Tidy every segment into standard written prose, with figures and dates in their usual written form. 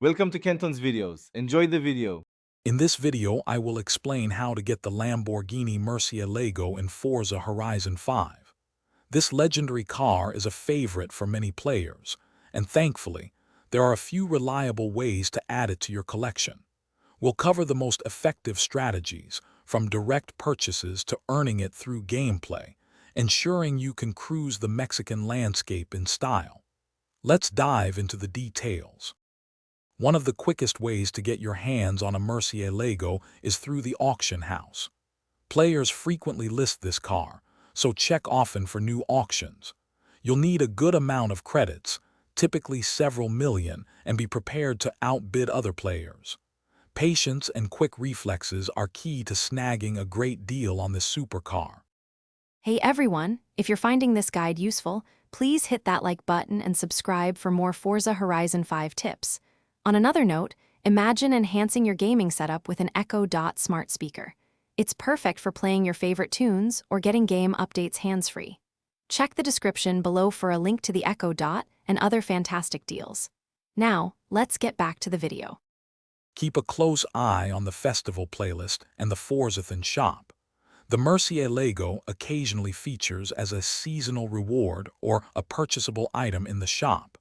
Welcome to Kenton's videos. Enjoy the video. In this video, I will explain how to get the Lamborghini Murcielago in Forza Horizon 5. This legendary car is a favorite for many players, and thankfully, there are a few reliable ways to add it to your collection. We'll cover the most effective strategies, from direct purchases to earning it through gameplay, ensuring you can cruise the Mexican landscape in style. Let's dive into the details. One of the quickest ways to get your hands on a Murcielago is through the auction house. Players frequently list this car, so check often for new auctions. You'll need a good amount of credits, typically several million, and be prepared to outbid other players. Patience and quick reflexes are key to snagging a great deal on this supercar. Hey everyone, if you're finding this guide useful, please hit that like button and subscribe for more Forza Horizon 5 tips. On another note, imagine enhancing your gaming setup with an Echo Dot smart speaker. It's perfect for playing your favorite tunes or getting game updates hands-free. Check the description below for a link to the Echo Dot and other fantastic deals. Now, let's get back to the video. Keep a close eye on the festival playlist and the Forzathon shop. The Murcielago occasionally features as a seasonal reward or a purchasable item in the shop.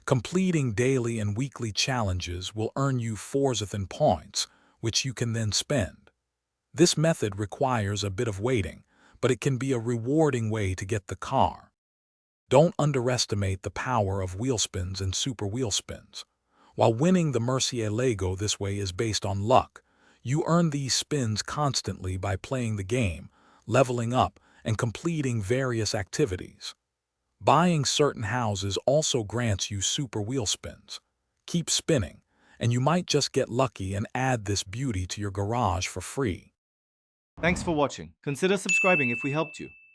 Completing daily and weekly challenges will earn you Forzathon points, which you can then spend. This method requires a bit of waiting, but it can be a rewarding way to get the car. Don't underestimate the power of wheel spins and super wheel spins. While winning the Murcielago this way is based on luck, you earn these spins constantly by playing the game, leveling up, and completing various activities. Buying certain houses also grants you super wheel spins. Keep spinning, and you might just get lucky and add this beauty to your garage for free. Thanks for watching. Consider subscribing if we helped you.